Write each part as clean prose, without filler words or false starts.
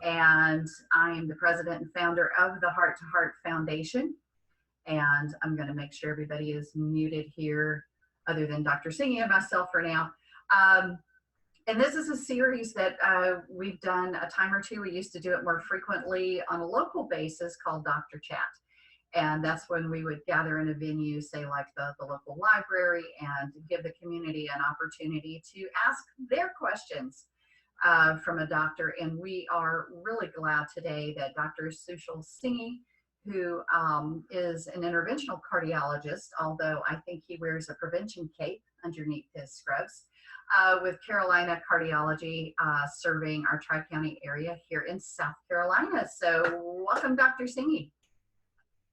and I am the president and founder of the Heart to Heart Foundation. And I'm going to make sure everybody is muted here, other than Dr. Singhi and myself for now. And this is a series that we've done a time or two. We used to do it more frequently on a local basis called Dr. Chat. And that's when we would gather in a venue, say like the local library, and give the community an opportunity to ask their questions from a doctor. And we are really glad today that Dr. Sushil Singhi, who is an interventional cardiologist, although I think he wears a prevention cape underneath his scrubs, with Carolina Cardiology, serving our Tri-County area here in South Carolina. So welcome, Dr. Singhi.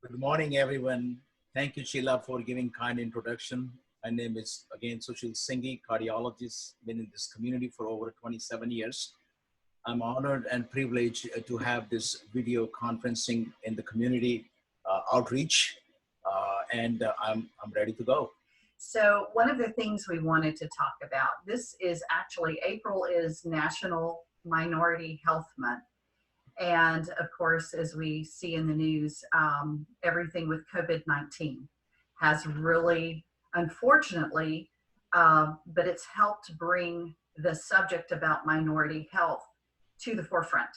Good morning, everyone. Thank you, Sheila, for giving kind introduction. My name is, again, Sushil Singhi, cardiologist, been in this community for over 27 years. I'm honored and privileged to have this video conferencing in the community outreach, and I'm ready to go. So one of the things we wanted to talk about, this is actually, April is National Minority Health Month. And of course, as we see in the news, everything with COVID-19 has really, unfortunately, but it's helped bring the subject about minority health to the forefront,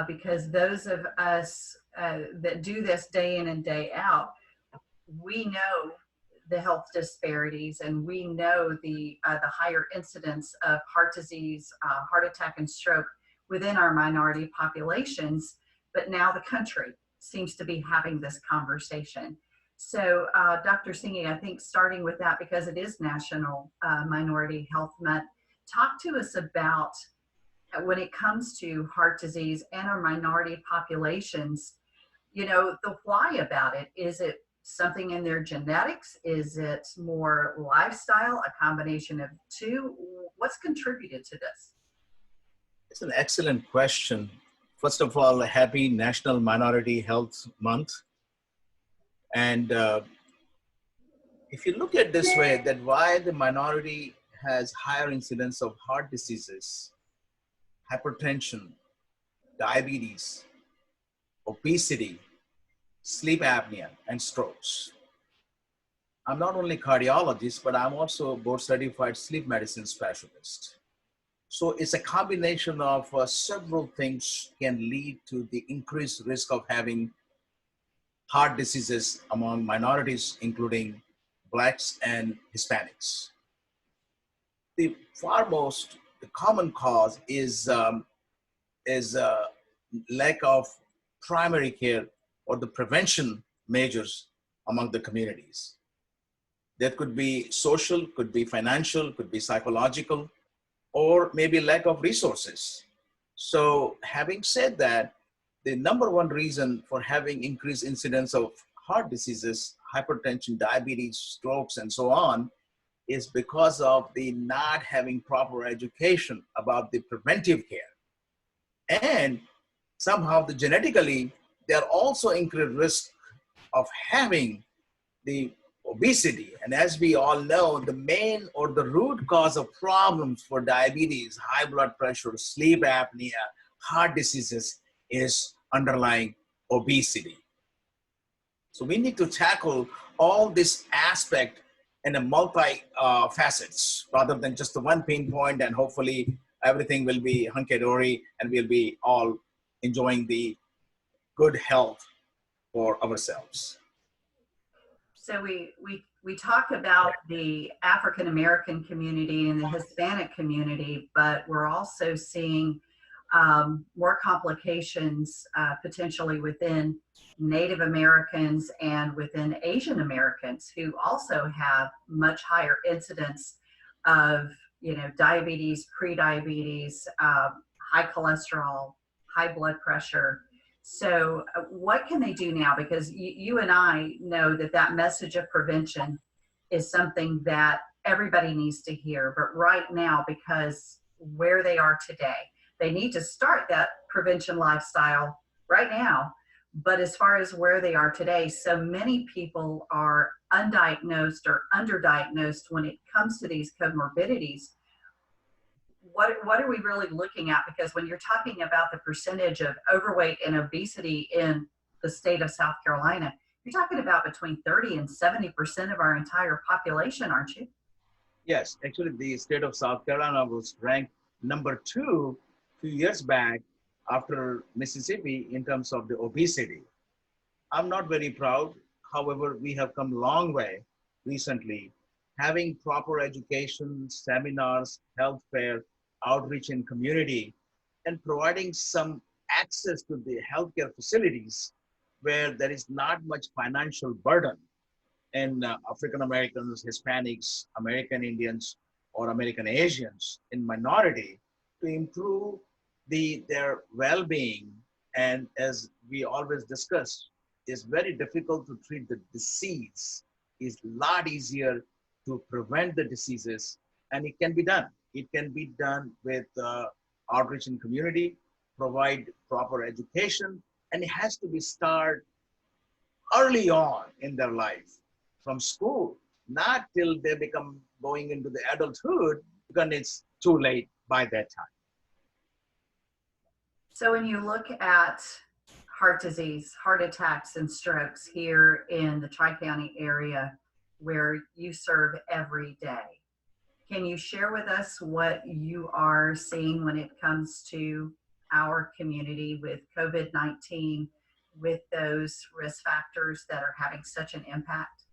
because those of us that do this day in and day out, we know the health disparities, and we know the higher incidence of heart disease, heart attack, and stroke within our minority populations. But now the country seems to be having this conversation. So Dr. Singhi, I think starting with that, because it is National Minority Health Month, talk to us about, when it comes to heart disease and our minority populations, you know, the why about it. Is it something in their genetics? Is it more lifestyle, a combination of two? What's contributed to this? It's an excellent question. First of all, happy National Minority Health Month. And if you look at this way, that why the minority has higher incidence of heart diseases, hypertension, diabetes, obesity, sleep apnea, and strokes. I'm not only a cardiologist, but I'm also a board certified sleep medicine specialist. So it's a combination of several things can lead to the increased risk of having heart diseases among minorities, including Blacks and Hispanics. The foremost, the common cause is lack of primary care or the prevention measures among the communities. That could be social, could be financial, could be psychological, or maybe lack of resources. So having said that, the number one reason for having increased incidence of heart diseases, hypertension, diabetes, strokes, and so on, is because of the not having proper education about the preventive care. And somehow genetically, they're also increased risk of having the obesity. And as we all know, the main or the root cause of problems for diabetes, high blood pressure, sleep apnea, heart diseases is underlying obesity. So we need to tackle all this aspect in a multi facets rather than just the one pinpoint, and hopefully everything will be hunky-dory and we'll be all enjoying the good health for ourselves. So we talk about the African American community and the Hispanic community, but we're also seeing more complications potentially within Native Americans and within Asian Americans, who also have much higher incidence of, you know, diabetes, pre-diabetes, high cholesterol, high blood pressure. So what can they do now? Because you and I know that that message of prevention is something that everybody needs to hear. But right now, because where they are today, they need to start that prevention lifestyle right now. But as far as where they are today, so many people are undiagnosed or underdiagnosed when it comes to these comorbidities. what are we really looking at? Because when you're talking about the percentage of overweight and obesity in the state of South Carolina, you're talking about between 30 and 70% of our entire population, aren't you? Yes, actually, the state of South Carolina was ranked number 2 few years back after Mississippi in terms of the obesity. I'm not very proud. However, we have come a long way recently, having proper education, seminars, health fair, outreach in community, and providing some access to the healthcare facilities where there is not much financial burden in African Americans, Hispanics, American Indians, or American Asians in minority to improve their well-being. And as we always discuss, it's very difficult to treat the disease. It's a lot easier to prevent the diseases, and it can be done. It can be done with outreach in community, provide proper education, and it has to be started early on in their life from school, not till they become going into the adulthood, because it's too late by that time. So when you look at heart disease, heart attacks, and strokes here in the Tri-County area where you serve every day, can you share with us what you are seeing when it comes to our community with COVID-19, with those risk factors that are having such an impact?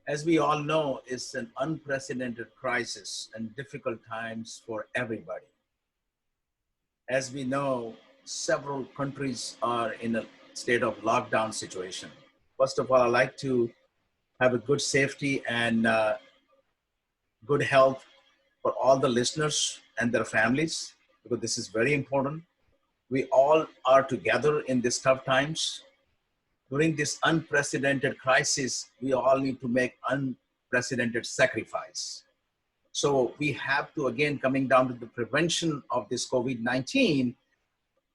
As we all know, it's an unprecedented crisis and difficult times for everybody. As we know, several countries are in a state of lockdown situation. First of all, I'd like to have a good safety and good health for all the listeners and their families, because this is very important. We all are together in these tough times. During this unprecedented crisis, we all need to make unprecedented sacrifice. So we have to, again, coming down to the prevention of this COVID-19,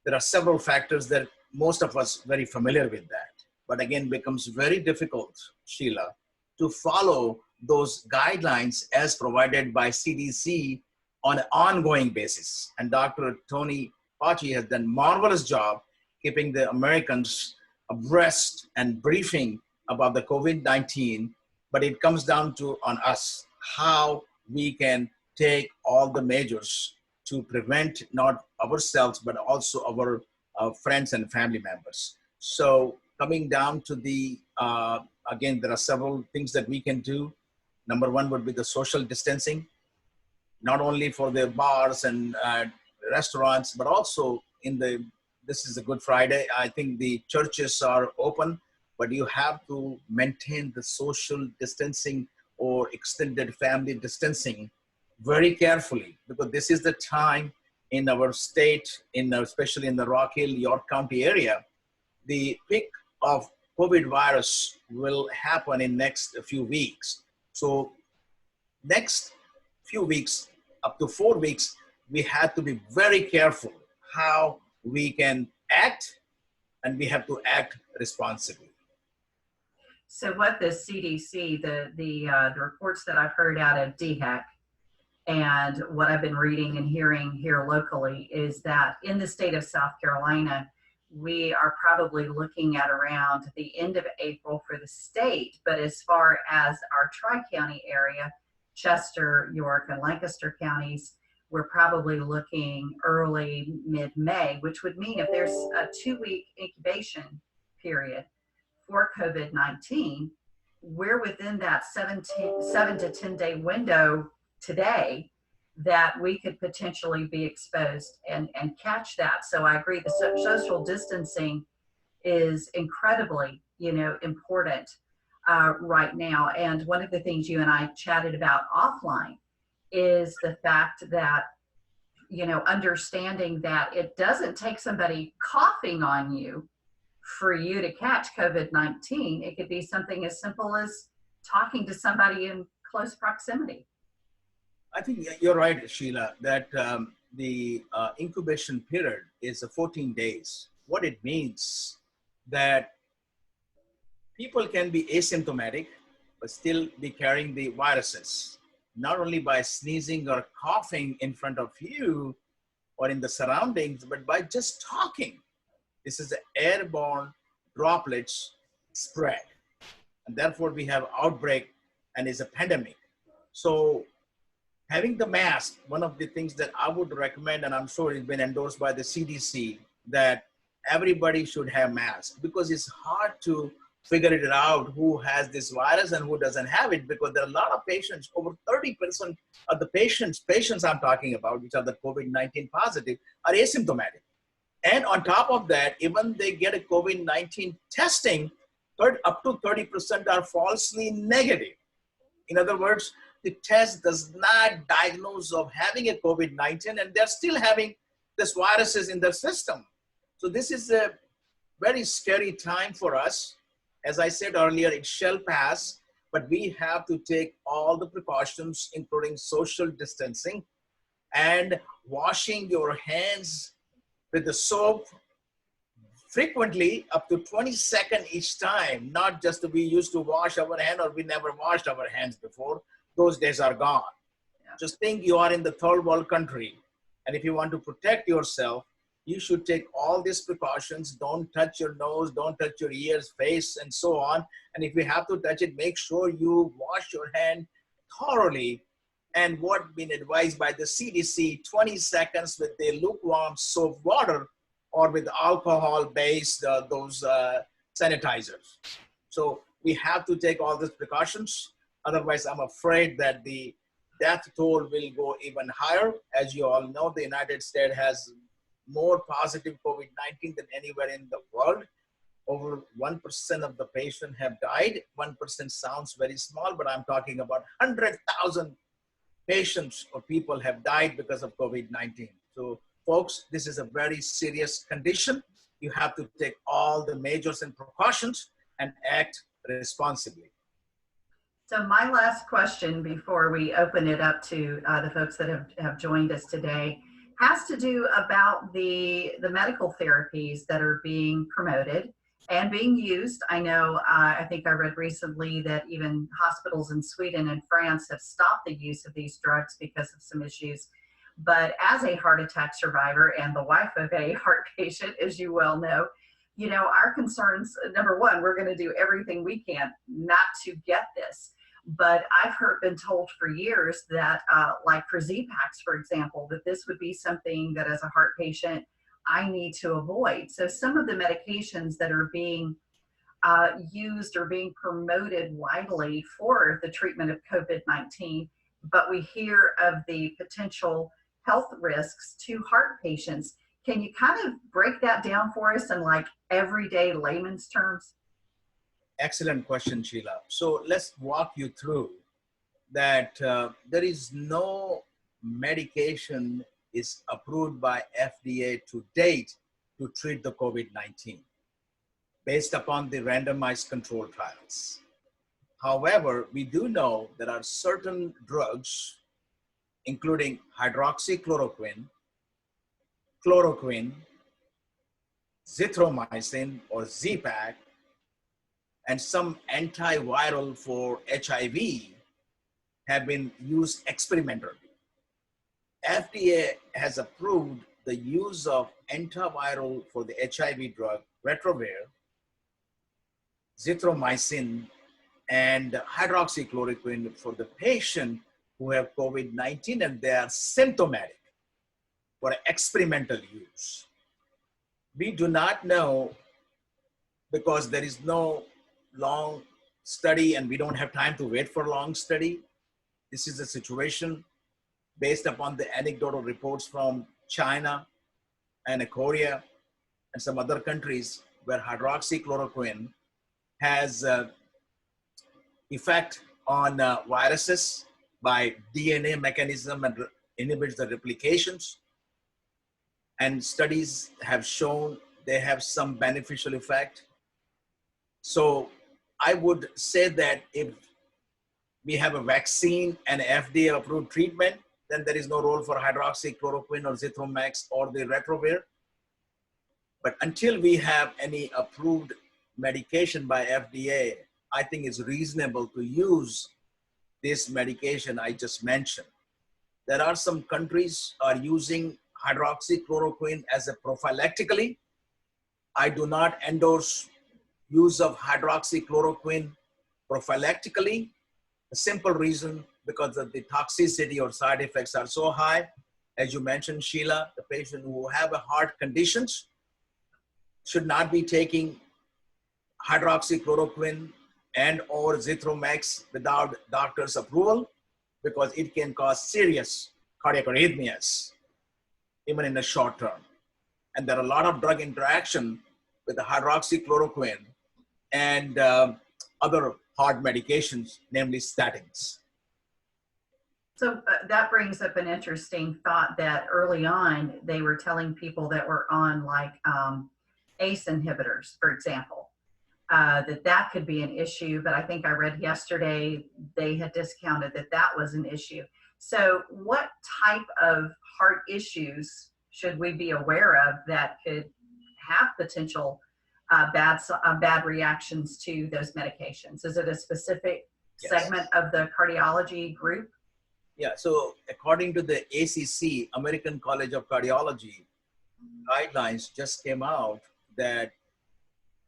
there are several factors that most of us very familiar with that. But again, becomes very difficult, Sheila, to follow those guidelines as provided by CDC on an ongoing basis. And Dr. Tony Fauci has done a marvelous job keeping the Americans abreast and briefing about the COVID-19, but it comes down to on us how we can take all the measures to prevent not ourselves, but also our friends and family members. So coming down to the, again, there are several things that we can do. Number one would be the social distancing, not only for the bars and restaurants, but also in the, this is a Good Friday. I think the churches are open, but you have to maintain the social distancing or extended family distancing very carefully, because this is the time in our state, especially in the Rock Hill, York County area, the peak of COVID virus will happen in next few weeks. So next few weeks, up to 4 weeks, we have to be very careful how we can act, and we have to act responsibly. So what the CDC, the reports that I've heard out of DHEC, and what I've been reading and hearing here locally is that in the state of South Carolina, we are probably looking at around the end of April for the state. But as far as our Tri-County area, Chester, York, and Lancaster counties, we're probably looking early mid-May, which would mean if there's a 2-week incubation period for COVID-19, we're within that 7 to 10 day window today that we could potentially be exposed and catch that. So I agree, the social distancing is incredibly, important right now. And one of the things you and I chatted about offline is the fact that, understanding that it doesn't take somebody coughing on you for you to catch COVID-19. It could be something as simple as talking to somebody in close proximity. I think you're right, Sheila, that the incubation period is 14 days. What it means that people can be asymptomatic, but still be carrying the viruses. not only by sneezing or coughing in front of you or in the surroundings, but by just talking. This is the airborne droplets spread. And therefore we have outbreak and is a pandemic. So having the mask, one of the things that I would recommend, and I'm sure it's been endorsed by the CDC, that everybody should have masks, because it's hard to figure it out who has this virus and who doesn't have it, because there are a lot of patients, over 30% of the patients I'm talking about, which are the COVID-19 positive, are asymptomatic. And on top of that, even they get a COVID-19 testing, up to 30% are falsely negative. In other words, the test does not diagnose of having a COVID-19, and they're still having this viruses in their system. So this is a very scary time for us. As I said earlier, it shall pass, but we have to take all the precautions, including social distancing and washing your hands with the soap frequently, up to 20 seconds each time. Not just we used to wash our hand or we never washed our hands before. Those days are gone. Yeah. Just think you are in the third world country, and if you want to protect yourself, you should take all these precautions. Don't touch your nose, don't touch your ears, face, and so on. And if you have to touch it, make sure you wash your hand thoroughly. And what been advised by the CDC, 20 seconds with the lukewarm soap water or with alcohol-based sanitizers. So we have to take all these precautions. Otherwise, I'm afraid that the death toll will go even higher. As you all know, the United States has more positive COVID-19 than anywhere in the world. Over 1% of the patients have died. 1% sounds very small, but I'm talking about 100,000 patients or people have died because of COVID-19. So folks, this is a very serious condition. You have to take all the measures and precautions and act responsibly. So my last question before we open it up to the folks that have joined us today has to do about the medical therapies that are being promoted and being used. I know, I think I read recently that even hospitals in Sweden and France have stopped the use of these drugs because of some issues. But as a heart attack survivor and the wife of a heart patient, as you well know, our concerns, number one, we're going to do everything we can not to get this. But I've been told for years that, like for Z-Paks, for example, that this would be something that as a heart patient, I need to avoid. So some of the medications that are being used or being promoted widely for the treatment of COVID-19, but we hear of the potential health risks to heart patients. Can you kind of break that down for us in like everyday layman's terms? Excellent question, Sheila. So let's walk you through that. There is no medication is approved by FDA to date to treat the COVID-19 based upon the randomized control trials. However, we do know there are certain drugs, including hydroxychloroquine, chloroquine, zithromycin or Z-Pak, and some antiviral for HIV have been used experimentally. FDA has approved the use of antiviral for the HIV drug, Retrovir, zithromycin, and hydroxychloroquine for the patient who have COVID-19 and they are symptomatic for experimental use. We do not know, because there is no long study and we don't have time to wait for long study. This is a situation based upon the anecdotal reports from China and Korea and some other countries where hydroxychloroquine has effect on viruses by DNA mechanism and inhibits the replications. And studies have shown they have some beneficial effect. So I would say that if we have a vaccine and FDA approved treatment, then there is no role for hydroxychloroquine or Zithromax or the Retrovir. But until we have any approved medication by FDA, I think it's reasonable to use this medication I just mentioned. There are some countries are using hydroxychloroquine as a prophylactically. I do not endorse use of hydroxychloroquine prophylactically. The simple reason, because of the toxicity or side effects are so high. As you mentioned, Sheila, the patient who have a heart conditions should not be taking hydroxychloroquine and or Zithromax without doctor's approval, because it can cause serious cardiac arrhythmias, even in the short term. And there are a lot of drug interaction with the hydroxychloroquine and other heart medications, namely statins. So that brings up an interesting thought that early on, they were telling people that were on like ACE inhibitors, for example, that could be an issue. But I think I read yesterday, they had discounted that was an issue. So what type of heart issues should we be aware of that could have potential bad reactions to those medications? Is it a specific segment of the cardiology group? Yeah, so according to the ACC, American College of Cardiology, guidelines just came out that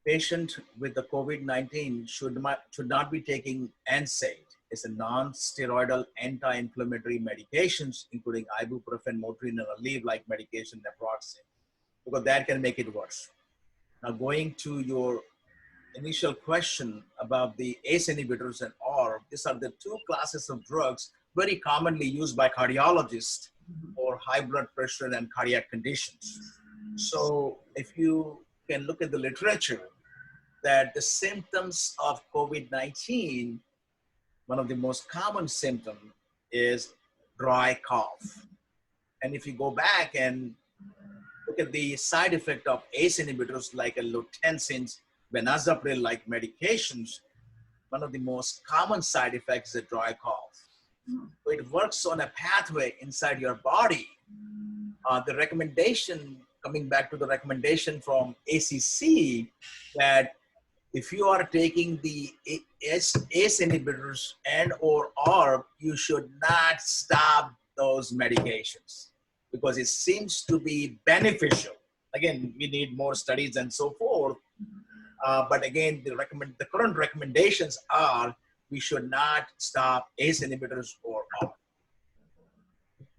patient with the COVID-19 should not be taking NSAID. It's a non-steroidal anti-inflammatory medications, including ibuprofen, Motrin, and Aleve-like medication, naproxen, because that can make it worse. Now, going to your initial question about the ACE inhibitors and ARB, these are the two classes of drugs very commonly used by cardiologists for high blood pressure and cardiac conditions. So if you can look at the literature, that the symptoms of COVID-19, one of the most common symptoms is dry cough. And if you go back and look at the side effect of ACE inhibitors like lutensins, benazepril-like medications, one of the most common side effects is a dry cough. So it works on a pathway inside your body. The recommendation, coming back to the recommendation from ACC, that if you are taking the ACE inhibitors and or ARB, you should not stop those medications because it seems to be beneficial. Again, we need more studies and so forth. But again, the current recommendations are we should not stop ACE inhibitors or ARB.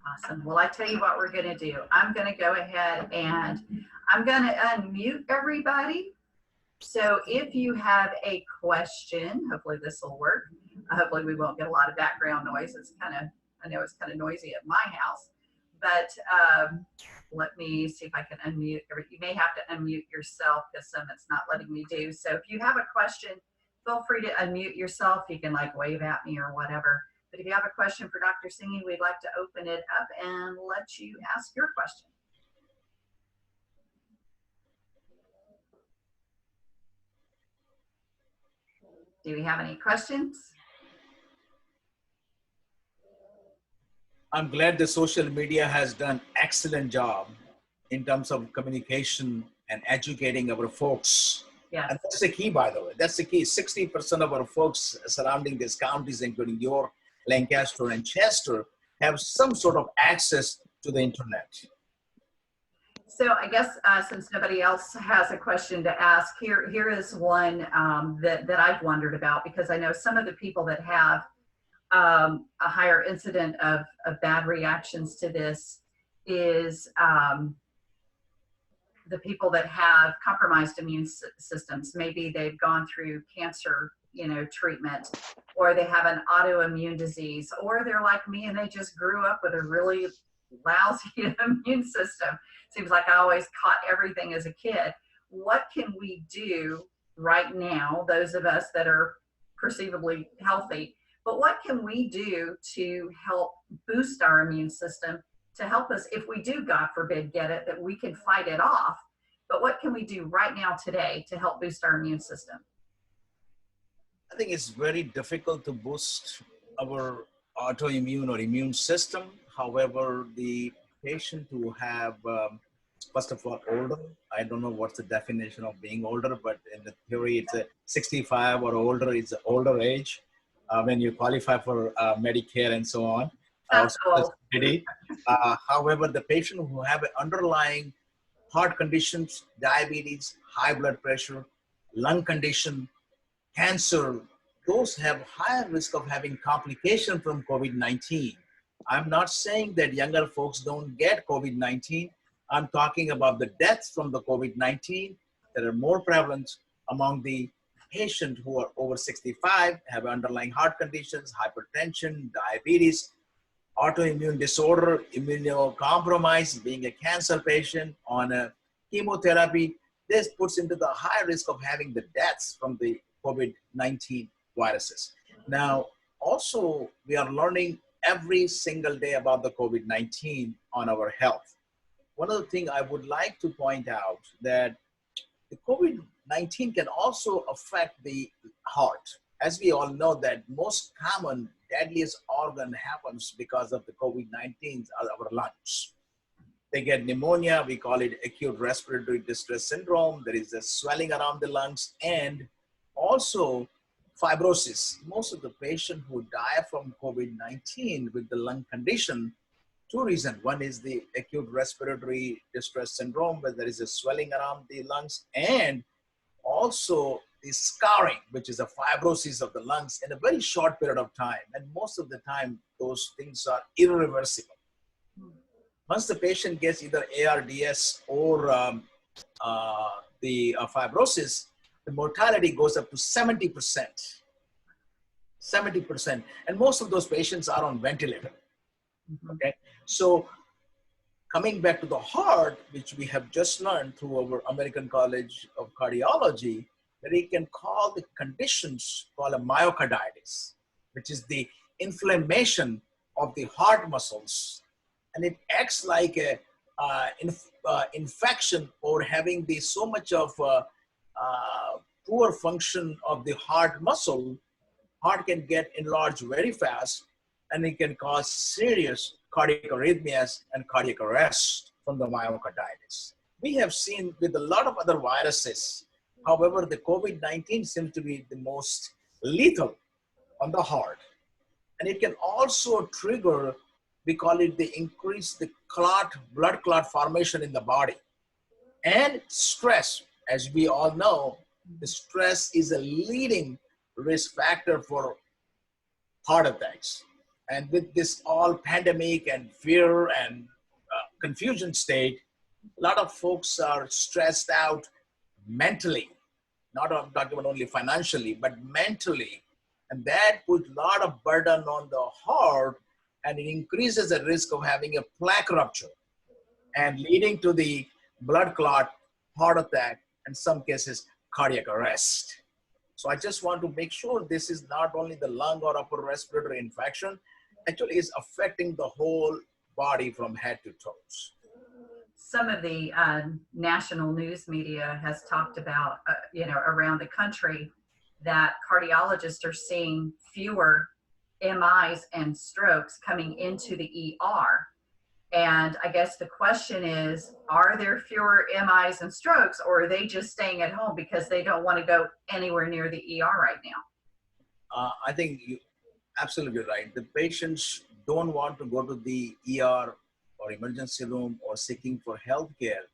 Awesome. Well, I tell you what we're going to do. I'm going to go ahead and I'm going to unmute everybody. So if you have a question, hopefully this will work. Hopefully we won't get a lot of background noise. It's I know it's kind of noisy at my house, but let me see if I can unmute. You may have to unmute yourself because it's not letting me do. So if you have a question, feel free to unmute yourself. You can like wave at me or whatever. But if you have a question for Dr. Singhi, we'd like to open it up and let you ask your question. Do we have any questions? I'm glad the social media has done excellent job in terms of communication and educating our folks. Yes. And that's the key, by the way. That's the key. 60% of our folks surrounding these counties, including York, Lancaster, and Chester, have some sort of access to the internet. So I guess since nobody else has a question to ask, here is one that I've wondered about, because I know some of the people that have a higher incident of bad reactions to this is the people that have compromised immune systems. Maybe they've gone through cancer, treatment, or they have an autoimmune disease, or they're like me and they just grew up with a really lousy immune system. Seems like I always caught everything as a kid. What can we do right now, those of us that are perceivably healthy, but what can we do to help boost our immune system to help us, if we do, God forbid, get it, that we can fight it off? But what can we do right now today to help boost our immune system? I think it's very difficult to boost our autoimmune or immune system. However, the patient who have, first of all, older, I don't know what's the definition of being older, but in the theory, it's a 65 or older, it's an older age. when you qualify for Medicare and so on, or Sounds Social old. Security. However, the patient who have an underlying heart conditions, diabetes, high blood pressure, lung condition, cancer, those have higher risk of having complication from COVID-19. I'm not saying that younger folks don't get COVID-19. I'm talking about the deaths from the COVID-19 that are more prevalent among the patients who are over 65, have underlying heart conditions, hypertension, diabetes, autoimmune disorder, immunocompromised, being a cancer patient on a chemotherapy. This puts into the high risk of having the deaths from the COVID-19 viruses. Now, also, we are learning every single day about the COVID-19 on our health. One of the things I would like to point out that the COVID-19 can also affect the heart. As we all know that most common deadliest organ happens because of the COVID-19 are our lungs. They get pneumonia, we call it acute respiratory distress syndrome. There is a swelling around the lungs and also fibrosis. Most of the patients who die from COVID-19 with the lung condition, two reasons. One is the acute respiratory distress syndrome, where there is a swelling around the lungs, and also the scarring, which is a fibrosis of the lungs in a very short period of time. And most of the time, those things are irreversible. Once the patient gets either ARDS or the fibrosis, the mortality goes up to 70%. 70%. And most of those patients are on ventilator. Okay. So coming back to the heart, which we have just learned through our American College of Cardiology, that we can call the conditions called a myocarditis, which is the inflammation of the heart muscles. And it acts like a infection or having the so much of poor function of the heart muscle. Heart can get enlarged very fast, and it can cause serious cardiac arrhythmias and cardiac arrest from the myocarditis. We have seen with a lot of other viruses. However, the COVID-19 seems to be the most lethal on the heart. And it can also trigger, we call it the increase the blood clot formation in the body. And stress, as we all know, the stress is a leading risk factor for heart attacks. And with this all pandemic and fear and confusion state, a lot of folks are stressed out mentally. Not I'm talking about only financially, but mentally. And that puts a lot of burden on the heart, and it increases the risk of having a plaque rupture and leading to the blood clot, heart attack, and some cases, cardiac arrest. So I just want to make sure this is not only the lung or upper respiratory infection, actually is affecting the whole body from head to toes. Some of the national news media has talked about, around the country, that cardiologists are seeing fewer MIs and strokes coming into the ER. And I guess the question is, are there fewer MIs and strokes, or are they just staying at home because they don't want to go anywhere near the ER right now? I think you're absolutely right. The patients don't want to go to the ER or emergency room or seeking for health care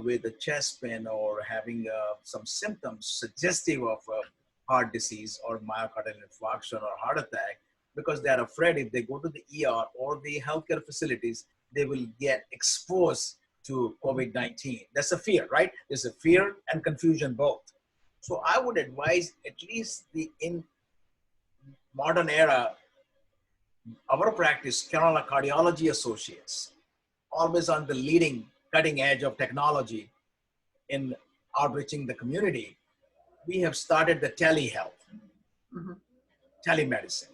with a chest pain or having some symptoms suggestive of heart disease or myocardial infarction or heart attack, because they're afraid if they go to the ER or the healthcare facilities, they will get exposed to COVID-19. That's a fear, right? There's a fear and confusion both. So I would advise, at least in modern era, our practice, Carolina Cardiology Associates, always on the leading cutting edge of technology in outreaching the community, we have started the telehealth, telemedicine.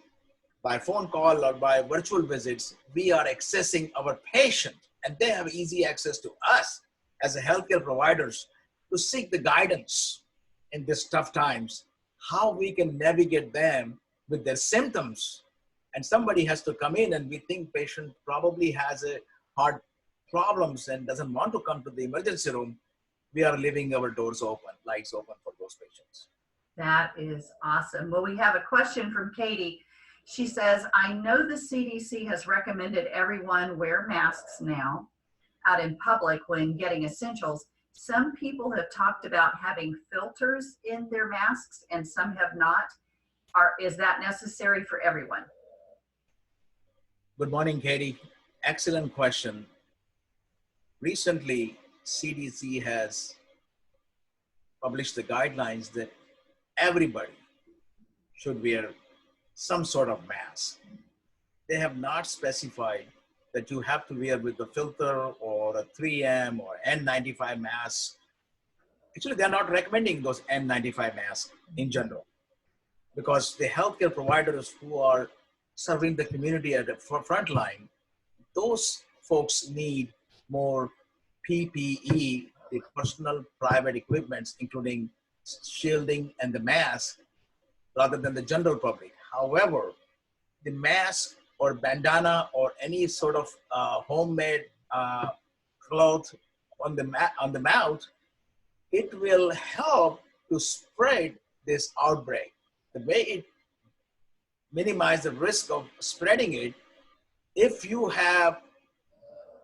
By phone call or by virtual visits, we are accessing our patient, and they have easy access to us as a healthcare providers to seek the guidance in these tough times, how we can navigate them with their symptoms. And somebody has to come in, and we think patient probably has a heart problems and doesn't want to come to the emergency room. We are leaving our doors open, lights open for those patients. That is awesome. Well, we have a question from Katie. She says, I know the CDC has recommended everyone wear masks now out in public when getting essentials. Some people have talked about having filters in their masks and some have not. Is that necessary for everyone? Good morning, Katie. Excellent question. Recently, CDC has published the guidelines that everybody should wear some sort of mask. They have not specified that you have to wear with a filter or a 3M or N95 mask. Actually, they're not recommending those N95 masks in general because the healthcare providers who are serving the community at the front line, those folks need more PPE, the personal private equipments, including shielding and the mask, rather than the general public. However, the mask or bandana or any sort of homemade cloth on the mouth, it will help to spread this outbreak. The way it minimizes the risk of spreading it, if you have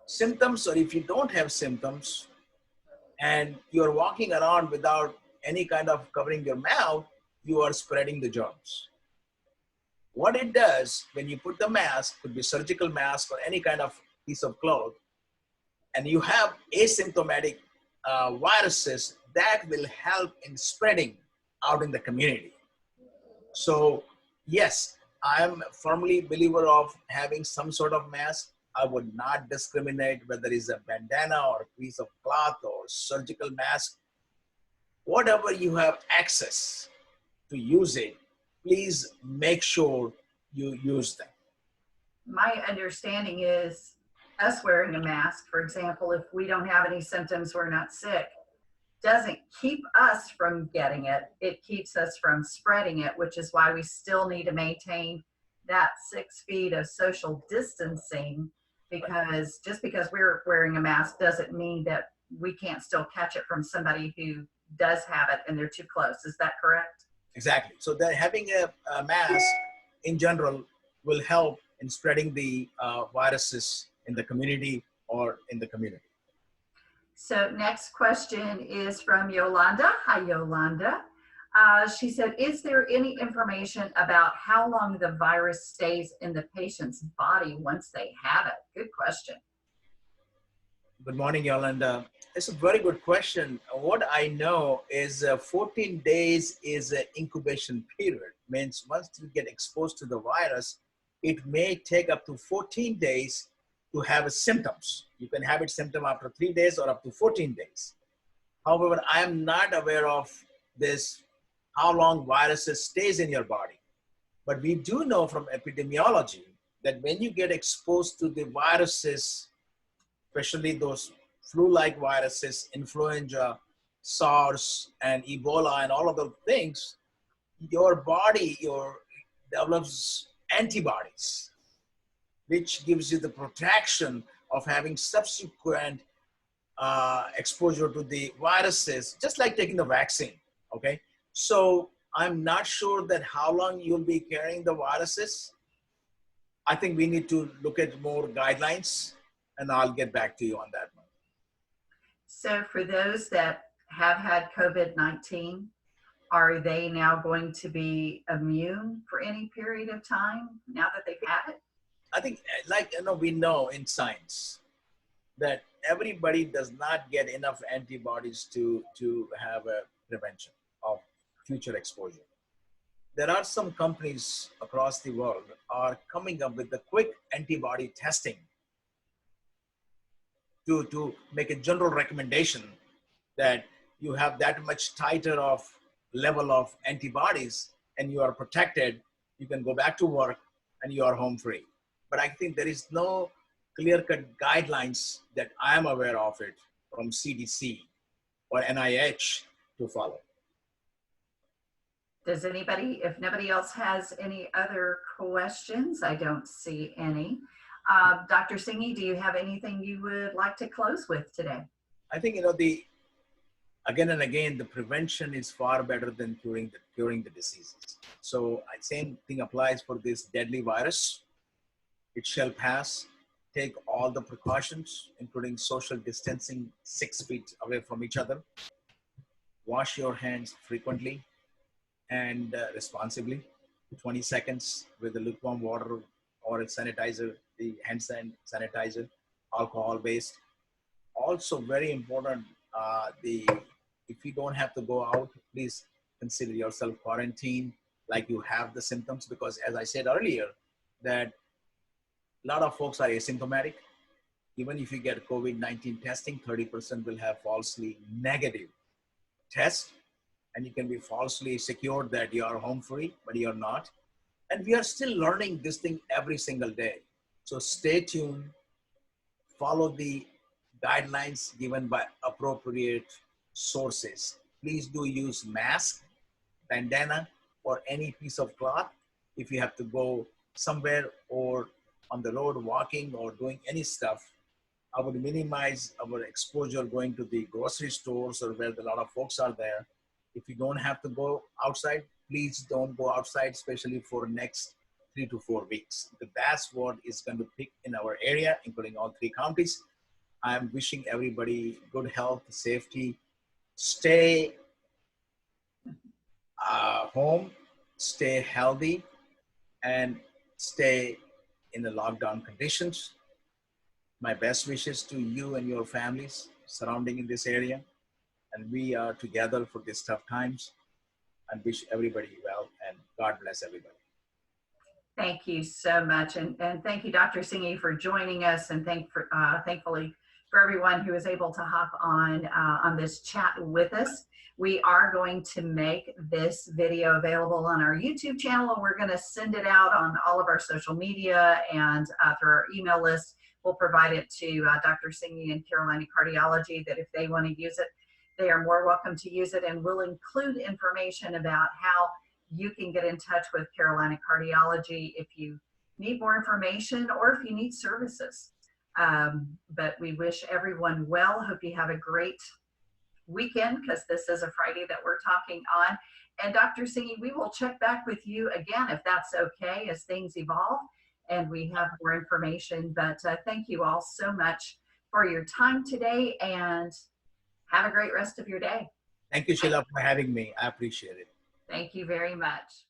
symptoms or if you don't have symptoms and you're walking around without any kind of covering your mouth, you are spreading the germs. What it does when you put the mask, could be surgical mask or any kind of piece of cloth, and you have asymptomatic viruses, that will help in spreading out in the community. So yes, I'm firmly believer of having some sort of mask. I would not discriminate whether it's a bandana or a piece of cloth or surgical mask. Whatever you have access to use it, please make sure you use them. My understanding is us wearing a mask, for example, if we don't have any symptoms, we're not sick, doesn't keep us from getting it. It keeps us from spreading it, which is why we still need to maintain that 6 feet of social distancing, because just because we're wearing a mask doesn't mean that we can't still catch it from somebody who does have it and they're too close. Is that correct? Exactly. So that having a mask in general will help in spreading the viruses in the community or in the community. So next question is from Yolanda. Hi, Yolanda. She said, is there any information about how long the virus stays in the patient's body once they have it? Good question. Good morning, Yolanda. It's a very good question. What I know is 14 days is an incubation period. Means once you get exposed to the virus, it may take up to 14 days to have symptoms. You can have it symptom after 3 days or up to 14 days. However, I am not aware of this, how long viruses stays in your body. But we do know from epidemiology that when you get exposed to the viruses, especially those flu-like viruses, influenza, SARS, and Ebola, and all of those things, your body develops antibodies, which gives you the protection of having subsequent exposure to the viruses, just like taking the vaccine, okay? So I'm not sure that how long you'll be carrying the viruses. I think we need to look at more guidelines, and I'll get back to you on that one. So for those that have had COVID-19, are they now going to be immune for any period of time now that they've had it? I think, like, we know in science that everybody does not get enough antibodies to have a prevention of future exposure. There are some companies across the world are coming up with the quick antibody testing to make a general recommendation that you have that much tighter of level of antibodies and you are protected, you can go back to work and you are home free. But I think there is no clear-cut guidelines that I am aware of it from CDC or NIH to follow. Does anybody, if nobody else has any other questions, I don't see any. Dr. Singhi, do you have anything you would like to close with today? I think, again and again, the prevention is far better than curing the diseases. So same thing applies for this deadly virus. It shall pass. Take all the precautions, including social distancing, 6 feet away from each other. Wash your hands frequently and responsibly. 20 seconds with the lukewarm water or a sanitizer, the hand sanitizer, alcohol based. Also very important, if you don't have to go out, please consider yourself quarantined like you have the symptoms, because as I said earlier, that a lot of folks are asymptomatic. Even if you get COVID-19 testing, 30% will have falsely negative test, and you can be falsely secured that you are home free, but you're not. And we are still learning this thing every single day. So stay tuned, follow the guidelines given by appropriate sources. Please do use mask, bandana, or any piece of cloth if you have to go somewhere or on the road walking or doing any stuff. I would minimize our exposure going to the grocery stores or where a lot of folks are there. If you don't have to go outside, please don't go outside, especially for next 3 to 4 weeks. That's what is going to pick in our area, including all 3 counties. I'm wishing everybody good health, safety. Stay home, stay healthy, and stay in the lockdown conditions. My best wishes to you and your families surrounding in this area. And we are together for these tough times, and wish everybody well, and God bless everybody. Thank you so much. And thank you, Dr. Singhi, for joining us, and thankfully for everyone who was able to hop on this chat with us. We are going to make this video available on our YouTube channel, and we're going to send it out on all of our social media and through our email list. We'll provide it to Dr. Singhi and Carolina Cardiology, that if they want to use it, they are more welcome to use it, and we'll include information about how you can get in touch with Carolina Cardiology if you need more information or if you need services. But we wish everyone well. Hope you have a great weekend, because this is a Friday that we're talking on. And Dr. Singhi, we will check back with you again, if that's okay, as things evolve and we have more information. But thank you all so much for your time today, and have a great rest of your day. Thank you, Sheila, for having me. I appreciate it. Thank you very much.